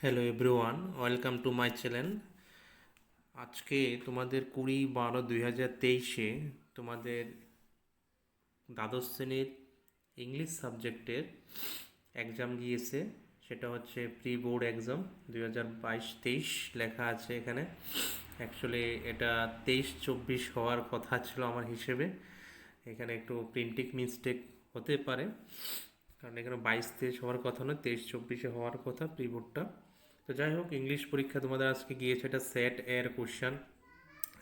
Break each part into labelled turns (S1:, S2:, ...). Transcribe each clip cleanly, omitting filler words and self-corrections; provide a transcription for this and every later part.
S1: Hello everyone, welcome to my channel. আজকে তোমাদের 20/12/2023 তোমাদের দ্বাদশ শ্রেণীর ইংলিশ সাবজেক্টের এক্সাম গিয়েছে। সেটা হচ্ছে প্রি বোর্ড এক্সাম 2022-23 লেখা আছে এখানে। অ্যাকচুয়ালি এটা 23-24 হওয়ার কথা ছিল আমার হিসেবে। এখানে একটু প্রিন্টিং মিস্টেক হতে পারে, কারণ এখানে 22-23 হওয়ার কথা নয়, 23-24 হওয়ার কথা প্রি বোর্ডটা। তো যাই হোক, ইংলিশ পরীক্ষা তোমাদের আজকে গিয়েছে। এটা সেট এ এর কোশ্চেন।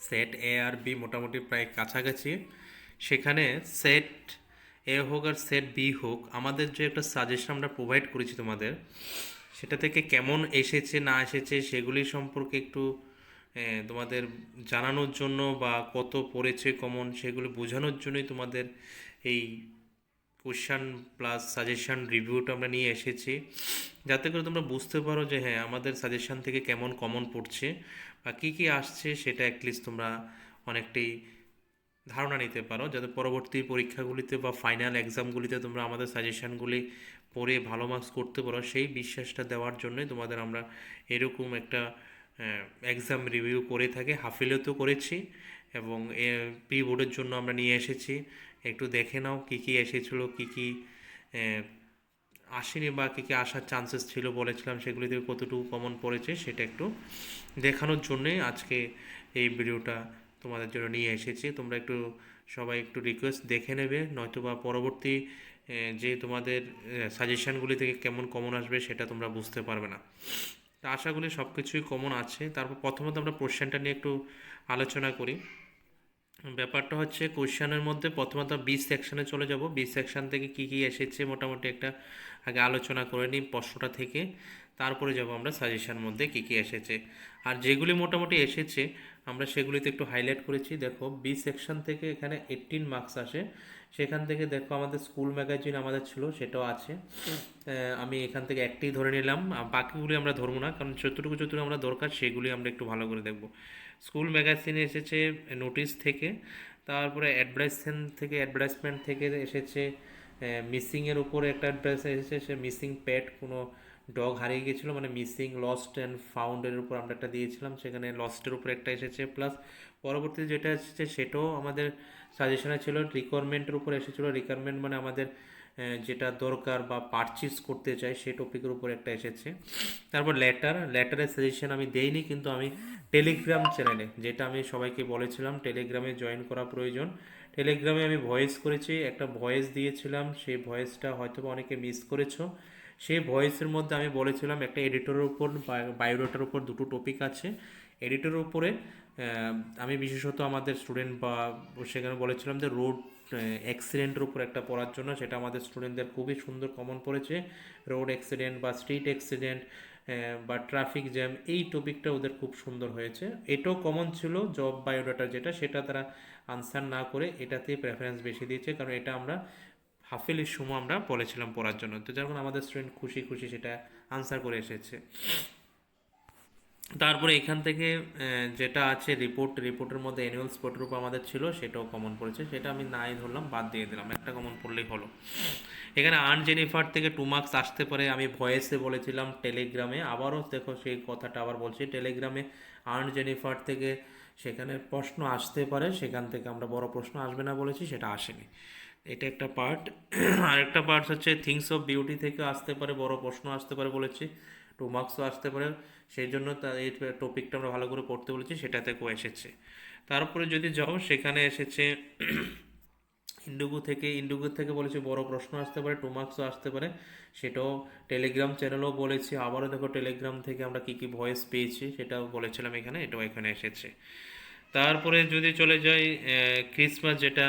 S1: সেট এ আর বি মোটামুটি প্রায় কাছাকাছি। সেখানে সেট এ হোক আর সেট বি হোক, আমাদের যে একটা সাজেশন আমরা প্রোভাইড করেছি তোমাদের, সেটা থেকে কেমন এসেছে না এসেছে সেগুলি সম্পর্কে একটু তোমাদের জানানোর জন্য, বা কত পড়েছে কমন সেগুলি বোঝানোর জন্যই তোমাদের এই কোশ্চান প্লাস সাজেশান রিভিউটা আমরা নিয়ে এসেছি, যাতে করে তোমরা বুঝতে পারো যে হ্যাঁ আমাদের সাজেশান থেকে কেমন কমন পড়ছে বা কী কী আসছে, সেটা অ্যাটলিস্ট তোমরা অনেকটাই ধারণা নিতে পারো, যাতে পরবর্তী পরীক্ষাগুলিতে বা ফাইনাল এক্সামগুলিতে তোমরা আমাদের সাজেশানগুলি পড়ে ভালো মার্কস করতে পারো। সেই বিশ্বাসটা দেওয়ার জন্যই তোমাদের আমরা এরকম একটা এক্সাম রিভিউ করে থাকি। হাফিলেতেও করেছি এবং প্রি বোর্ডের জন্য আমরা নিয়ে এসেছি। একটু দেখে নাও কী কী এসেছিলো, কী কী আসেনি বা কী কী আসার চান্সেস ছিল বলেছিলাম, সেগুলি থেকে কতটুকু কমন পড়েছে সেটা একটু দেখানোর জন্যে আজকে এই ভিডিওটা তোমাদের জন্য নিয়ে এসেছি। তোমরা একটু সবাই একটু রিকোয়েস্ট দেখে নেবে, নয়তোবা পরবর্তী যে তোমাদের সাজেশানগুলি থেকে কেমন কমন আসবে সেটা তোমরা বুঝতে পারবে না। তা আশা করি সব কিছুই কমন আছে। তারপর প্রথমত আমরা কোশ্চেনটা নিয়ে একটু আলোচনা করি। ব্যাপারটা হচ্ছে, কোশ্চেনের মধ্যে প্রথমত বি সেকশানে চলে যাব। বি সেকশান থেকে কি কি এসেছে মোটামুটি একটা আগে আলোচনা করে নিই প্রশ্নটা থেকে, তারপরে যাব আমরা সাজেশান মধ্যে কি কি এসেছে। আর যেগুলি মোটামুটি এসেছে আমরা সেগুলিতে একটু হাইলাইট করেছি। দেখো, বি সেকশান থেকে এখানে 18 মার্কস আসে। সেখান থেকে দেখো আমাদের স্কুল ম্যাগাজিন আমাদের ছিল, সেটাও আছে। আমি এখান থেকে একটি ধরে নিলাম, বাকিগুলি আমরা ধরবো না, কারণ যতটুকু যতটুকু আমরা দরকার সেগুলি আমরা একটু ভালো করে দেখব। স্কুল ম্যাগাজিনে এসেছে নোটিশ থেকে, তারপরে অ্যাডভার্টাইজমেন্ট থেকে এসেছে মিসিংয়ের উপরে একটা অ্যাডভার্টাইজ এসেছে, সে মিসিং প্যাট, কোনো ডগ হারিয়ে গেছিলো, মানে মিসিং লস্ট অ্যান্ড ফাউন্ডের উপর আমরা একটা দিয়েছিলাম, সেখানে লস্টের উপর একটা এসেছে। প্লাস পরবর্তী যেটা এসেছে সেটাও আমাদের সাজেশনে ছিল, রিকোয়ারমেন্টের উপর এসেছিলো। রিকোয়ারমেন্ট মানে আমাদের যেটা দরকার বা পারচেস করতে চাই সেই টপিকের উপর একটা এসেছে। তারপর লেটারের সাজেশন আমি দেইনি, কিন্তু আমি টেলিগ্রাম চ্যানেলে, যেটা আমি সবাইকে বলেছিলাম টেলিগ্রামে জয়েন করা প্রয়োজন, টেলিগ্রামে আমি ভয়েস করেছি, একটা ভয়েস দিয়েছিলাম। সেই ভয়েসটা হয়তো অনেকে মিস করেছো। সেই ভয়েসের মধ্যে আমি বলেছিলাম একটা এডিটরের উপর, বায়োডাটার উপর দুটো টপিক আছে। এডিটরের উপরে আমি বিশেষত আমাদের স্টুডেন্ট বা সেখানে বলেছিলাম যে রোড অ্যাক্সিডেন্টের উপর একটা পড়ার জন্য, সেটা আমাদের স্টুডেন্টদের খুবই সুন্দর কমন পড়েছে। রোড অ্যাক্সিডেন্ট বা স্ট্রিট অ্যাক্সিডেন্ট বা ট্রাফিক জ্যাম, এই টপিকটা ওদের খুব সুন্দর হয়েছে। এটাও কমন ছিল, জব বায়োডাটা যেটা, সেটা তারা আনসার না করে এটাতেই প্রেফারেন্স বেশি দিয়েছে, কারণ এটা আমরা হাফেলির সময় আমরা বলেছিলাম পড়ার জন্য। তো যখন আমাদের স্টুডেন্ট খুশি খুশি সেটা আনসার করে এসেছে। তারপরে এখান থেকে যেটা আছে রিপোর্টের মধ্যে অ্যানুয়াল স্পটের উপর আমাদের ছিল, সেটাও কমন পড়েছে, সেটা আমি নাই ধরলাম, বাদ দিয়ে দিলাম, একটা কমন পড়লেই হলো। এখানে আর্ন জেনিফার থেকে 2 মার্কস আসতে পারে, আমি ভয়েসে বলেছিলাম। টেলিগ্রামে আবারও দেখো সেই কথাটা আবার বলছি, টেলিগ্রামে আর্ন জেনিফার থেকে সেখানে প্রশ্ন আসতে পারে, সেখান থেকে আমরা বড় প্রশ্ন আসবে না বলেছি, সেটা আসেনি। এটা একটা পার্ট। আরেকটা পার্ট হচ্ছে থিংস অফ বিউটি থেকে আসতে পারে, বড় প্রশ্ন আসতে পারে বলেছি, 2 মার্কসও আসতে পারে। সেই জন্য এই টপিকটা আমরা ভালো করে পড়তে বলেছি, সেটা থেকেও এসেছে। তারপরে যদি যাও, সেখানে এসেছে ইন্ডুগু থেকে বলেছি বড় প্রশ্ন আসতে পারে, 2 মার্কসও আসতে পারে, সেটাও টেলিগ্রাম চ্যানেলও বলেছি। আবারও দেখো টেলিগ্রাম থেকে আমরা কী কী ভয়েস পেয়েছি সেটাও বলেছিলাম এখানে, এটাও এখানে এসেছে। তারপরে যদি চলে যাই ক্রিসমাস, যেটা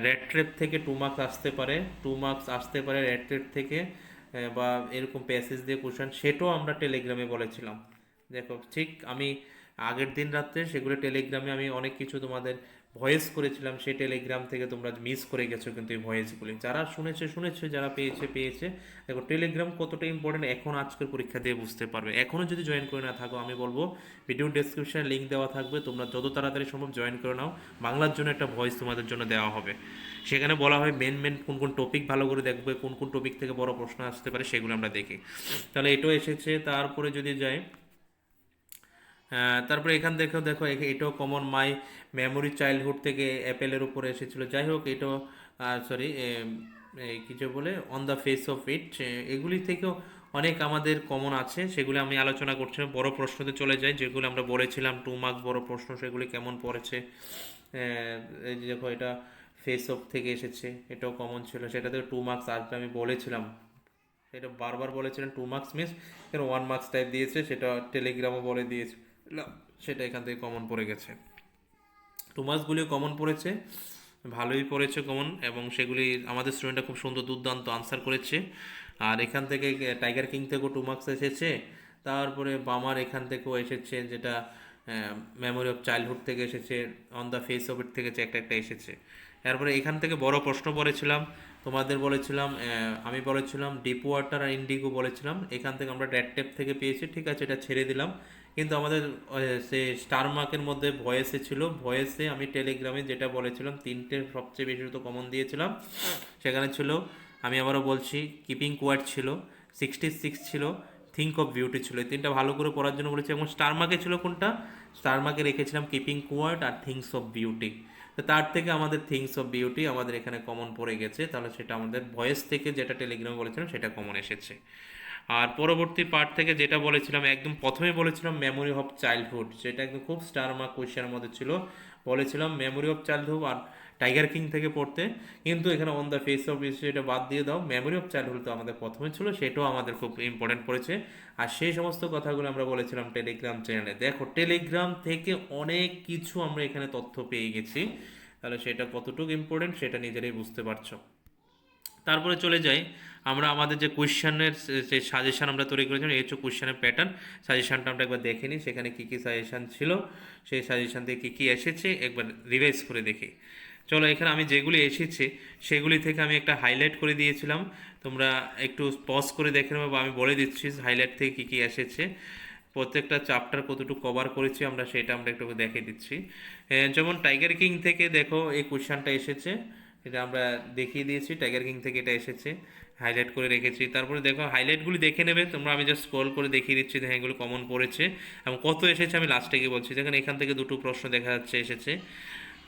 S1: রেড ট্রেপ থেকে 2 মার্কস আসতে পারে, 2 মার্কস আসতে পারে রেড ট্রেপ থেকে, বা এরকম প্যাসেজ দিয়ে কোশ্চেন, সেটাও আমরা টেলিগ্রামে বলেছিলাম। দেখো, ঠিক আমি আগের দিন রাত্রে সেগুলো টেলিগ্রামে আমি অনেক কিছু তোমাদের ভয়েস করেছিলাম, সেই টেলিগ্রাম থেকে তোমরা মিস করে গেছো কিন্তু এই ভয়েসগুলি। যারা শুনেছে শুনেছে, যারা পেয়েছে পেয়েছে। দেখো টেলিগ্রাম কতটা ইম্পর্টেন্ট এখন আজকের পরীক্ষা দিয়ে বুঝতে পারবে। এখনও যদি জয়েন করে না থাকো, আমি বলবো ভিডিও ডেসক্রিপশনে লিঙ্ক দেওয়া থাকবে, তোমরা যত তাড়াতাড়ি সম্ভব জয়েন করে নাও। বাংলার জন্য একটা ভয়েস তোমাদের জন্য দেওয়া হবে, সেখানে বলা হয় মেন মেন কোন কোন টপিক ভালো করে দেখবে, কোন কোন টপিক থেকে বড় প্রশ্ন আসতে পারে সেগুলো আমরা দেখি। তাহলে এটাও এসেছে। তারপরে যদি যাই, তারপরে এখান দেখো দেখো এটাও কমন, মাই মেমোরি চাইল্ডহুড থেকে অ্যাপেলের উপরে এসেছিলো। যাই হোক এটাও সরি কিছু বলে on the face of it, এগুলি থেকেও অনেক আমাদের কমন আছে, সেগুলি আমি আলোচনা করছিলাম। বড় প্রশ্নতে চলে যাই, যেগুলো আমরা বলেছিলাম 2 মার্কস বড় প্রশ্ন, সেগুলি কেমন পড়েছে। এই যে দেখো এটা ফেস অফ থেকে এসেছে, এটাও কমন ছিল, সেটাতে 2 মার্কস আসবে আমি বলেছিলাম। এটা বারবার বলেছিলেন 2 মার্কস মিস, কেন 1 মার্কস টাইপ দিয়েছে, সেটা টেলিগ্রামও বলে দিয়েছে, সেটা এখান থেকে কমন পড়ে গেছে। 2 মার্কসগুলিও কমন পড়েছে, ভালোই পড়েছে কমন, এবং সেগুলি আমাদের স্টুডেন্টরা খুব সুন্দর দুর্দান্ত আনসার করেছে। আর এখান থেকে টাইগার কিং থেকেও 2 মার্কস এসেছে। তারপরে বামার এখান থেকেও এসেছে, যেটা মেমোরি অফ চাইল্ডহুড থেকে এসেছে, on the face of it থেকে যে একটা একটা এসেছে। তারপরে এখান থেকে বড় প্রশ্ন বলেছিলাম তোমাদের, বলেছিলাম আমি বলেছিলাম ডিপ ওয়াটার আর ইন্ডিগো বলেছিলাম, এখান থেকে আমরা ড্যাট টেপ থেকে পেয়েছি, ঠিক আছে এটা ছেড়ে দিলাম। কিন্তু আমাদের সে স্টার মার্কের মধ্যে ভয়েসে ছিল, ভয়েসে আমি টেলিগ্রামে যেটা বলেছিলাম 3টে সবচেয়ে বেশি তো কমন দিয়েছিলাম, সেখানে ছিল, আমি আবারও বলছি, কিপিং কোয়ার্ড ছিল, 66 ছিল, থিঙ্ক অফ বিউটি ছিল। এই 3টা ভালো করে পড়ার জন্য বলেছি। এবং স্টার মার্কে ছিল কোনটা, স্টার মার্কে রেখেছিলাম কিপিং কোয়ার্ড আর থিংস অফ বিউটি। তো তার থেকে আমাদের থিংস অফ বিউটি আমাদের এখানে কমন পড়ে গেছে, তাহলে সেটা আমাদের ভয়েস থেকে যেটা টেলিগ্রামে বলেছিলাম সেটা কমন এসেছে। আর পরবর্তী পার্ট থেকে যেটা বলেছিলাম, একদম প্রথমে বলেছিলাম মেমোরি অফ চাইল্ডহুড, সেটা একদম খুব স্টার মার্ক কোয়েশ্চেনের মধ্যে ছিল, বলেছিলাম মেমোরি অফ চাইল্ডহুড আর টাইগার কিং থেকে পড়তে। কিন্তু এখানে অন দ্য ফেস অফ এটা বাদ দিয়ে দাও, মেমোরি অফ চাইল্ডহুড তো আমাদের প্রথমে ছিল, সেটাও আমাদের খুব ইম্পর্টেন্ট পড়েছে। আর সেই সমস্ত কথাগুলো আমরা বলেছিলাম টেলিগ্রাম চ্যানেলে। দেখো টেলিগ্রাম থেকে অনেক কিছু আমরা এখানে তথ্য পেয়ে গেছি, তাহলে সেটা কতটুকু ইম্পর্টেন্ট সেটা নিজেরাই বুঝতে পারছো। তারপরে চলে যাই আমরা আমাদের যে কোয়েশ্চেনের যে সাজেশন আমরা তৈরি করেছিলাম, এই হচ্ছে কোয়েশ্চেনের প্যাটার্ন। সাজেশনটা আমরা একবার দেখে নিই, সেখানে কী কী সাজেশন ছিল, সেই সাজেশন থেকে কী কী এসেছে একবার রিভাইজ করে দেখি। চলো এখানে আমি যেগুলি এসেছে সেগুলি থেকে আমি একটা হাইলাইট করে দিয়েছিলাম, তোমরা একটু পজ করে দেখে নেবো, বা আমি বলে দিচ্ছি হাইলাইট থেকে কী কী এসেছে, প্রত্যেকটা চ্যাপ্টার কতটুকু কভার করেছি আমরা সেটা আমরা একটু দেখে দিচ্ছি। যেমন টাইগার কিং থেকে দেখো এই কোয়েশ্চেনটা এসেছে, এটা আমরা দেখিয়ে দিয়েছি, টাইগার কিং থেকে এটা এসেছে, হাইলাইট করে রেখেছি। তারপরে দেখো হাইলাইটগুলি দেখে নেবে তোমরা, আমি জাস্ট স্ক্রল করে দেখিয়ে দিচ্ছি যে হ্যাঁ এগুলো কমন পড়েছে এবং কত এসেছে আমি লাস্টে গিয়ে বলছি। দেখেন এখান থেকে 2টো প্রশ্ন দেখা যাচ্ছে এসেছে।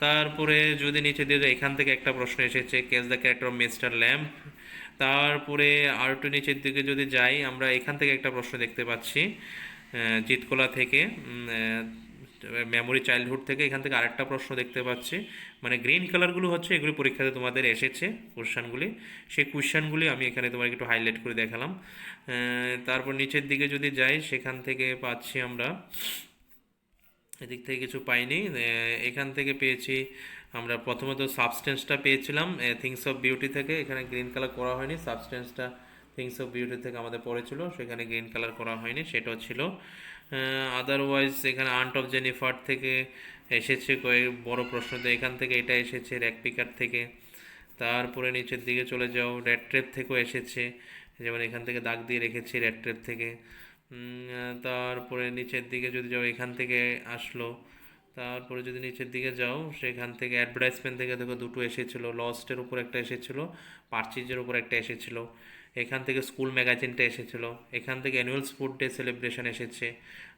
S1: তারপরে যদি নিচে দিয়ে এখান থেকে একটা প্রশ্ন এসেছে, case the character of mister lamp. তারপরে আর একটু নিচের দিকে যদি যাই, আমরা এখান থেকে একটা প্রশ্ন দেখতে পাচ্ছি জিতকোলা থেকে, মেমোরি চাইল্ডহুড থেকে, এখান থেকে আরেকটা প্রশ্ন দেখতে পাচ্ছি। মানে গ্রিন কালারগুলো হচ্ছে এগুলি পরীক্ষাতে তোমাদের এসেছে কোশ্চানগুলি, সেই কোশ্চানগুলি আমি এখানে তোমাকে একটু হাইলাইট করে দেখালাম। তারপর নিচের দিকে যদি যাই, সেখান থেকে পাচ্ছি আমরা, এদিক থেকে কিছু পাইনি, এখান থেকে পেয়েছি আমরা প্রথমত সাবস্টেন্সটা পেয়েছিলাম থিংস অফ বিউটি থেকে, এখানে গ্রিন কালার করা হয়নি, সাবস্টেন্সটা থিংস অফ বিউটি থেকে আমাদের পড়েছিল, সেখানে গ্রিন কালার করা হয়নি, সেটাও ছিল। আদারওয়াইজ এখানে আন্ট অফ জেনিফার থেকে এসেছে কয়েক বড় প্রশ্নতে, এখান থেকে এটা এসেছে র্যাক পিকার থেকে। তারপরে নিচের দিকে চলে যাও, রেড ট্রেপ থেকেও এসেছে, যেমন এখান থেকে দাগ দিয়ে রেখেছি রেড ট্রেপ থেকে। তারপরে নিচের দিকে যদি যাও, এখান থেকে আসলো। তারপরে যদি নিচের দিকে যাও, সেখান থেকে অ্যাডভার্টাইজমেন্ট থেকে দেখো 2টো এসেছিলো, লস্টের উপর একটা এসেছিলো, পার্চিজের উপর একটা এসেছিলো, এখান থেকে স্কুল ম্যাগাজিনটা এসেছিলো, এখান থেকে অ্যানুয়াল স্পোর্ট ডে সেলিব্রেশন এসেছে,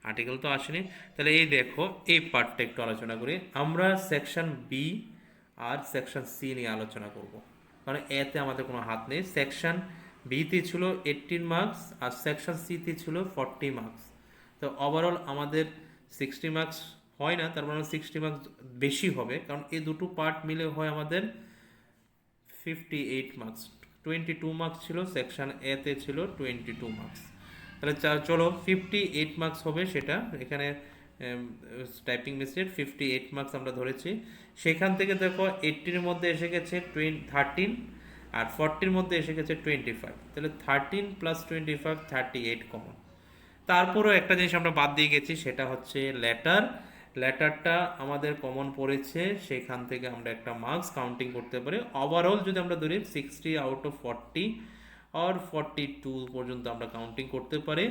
S1: আর্টিকেল তো আসেনি। তাহলে এই দেখো এই পার্টটা একটু আলোচনা করি, আমরা সেকশন বি আর সেকশন সি নিয়ে আলোচনা করব, কারণ এতে আমাদের কোনো হাত নেই। সেকশন বিতে ছিল 18 মার্কস আর সেকশন সিতে ছিল 40 মার্কস, তো ওভারঅল আমাদের 60 মার্কস হয় না, তার মানে 60 মার্কস বেশি হবে, কারণ এই দুটো পার্ট মিলে হয় আমাদের 58 মার্কস। 22 মার্কস ছিল, সেকশন এতে ছিল 22 মার্কস। তাহলে চলো 58 মার্কস হবে, সেটা এখানে টাইপিং মিস্টেক 58 মার্কস আমরা ধরেছি। সেখান থেকে দেখো 80-এর মধ্যে এসে গেছে 13 আর 40-এর মধ্যে এসে গেছে 25, তাহলে 13 + 25 38 কমন। তারপরেও একটা জিনিস আমরা বাদ দিয়ে গেছি, সেটা হচ্ছে লেটার। লেটারটা আমাদের কমন পড়েছে, সেখান থেকে আমরা একটা মার্কস কাউন্টিং করতে পারি। ওভারঅল যদি আমরা ধরি 60 আউট অফ 40 আর 42 পর্যন্ত আমরা কাউন্টিং করতে পারি।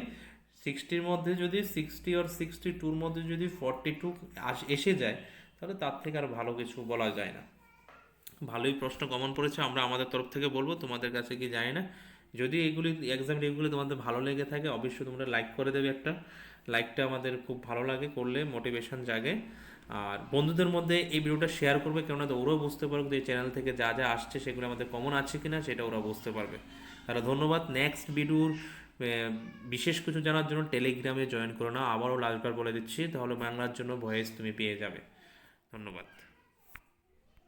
S1: 60-র মধ্যে যদি 60 আর 62-র মধ্যে যদি 42 এসে যায়, তাহলে তার থেকে আর ভালো কিছু বলা যায় না। ভালোই প্রশ্ন কমন পড়েছে, আমরা আমাদের তরফ থেকে বলবো, তোমাদের কাছে কি জানি না। যদি এগুলি এক্সাম রিভিউগুলি তোমাদের ভালো লেগে থাকে, অবশ্যই তোমরা লাইক করে দেবে একটা। লাইকটা আমাদের খুব ভালো লাগে, করলে মোটিভেশন জাগে। আর বন্ধুদের মধ্যে এই ভিডিওটা শেয়ার করবে, কেননা ওরাও বুঝতে পারবে যে এই চ্যানেল থেকে যা যা আসছে সেগুলো আমাদের কমন আছে কিনা, সেটা ওরা বুঝতে পারবে। তাহলে ধন্যবাদ। নেক্সট ভিডিওর বিশেষ কিছু জানার জন্য টেলিগ্রামে জয়েন করো না, আবারও লাস্টবার বলে দিচ্ছি, তাহলে বাংলার জন্য ভয়েস তুমি পেয়ে যাবে। ধন্যবাদ।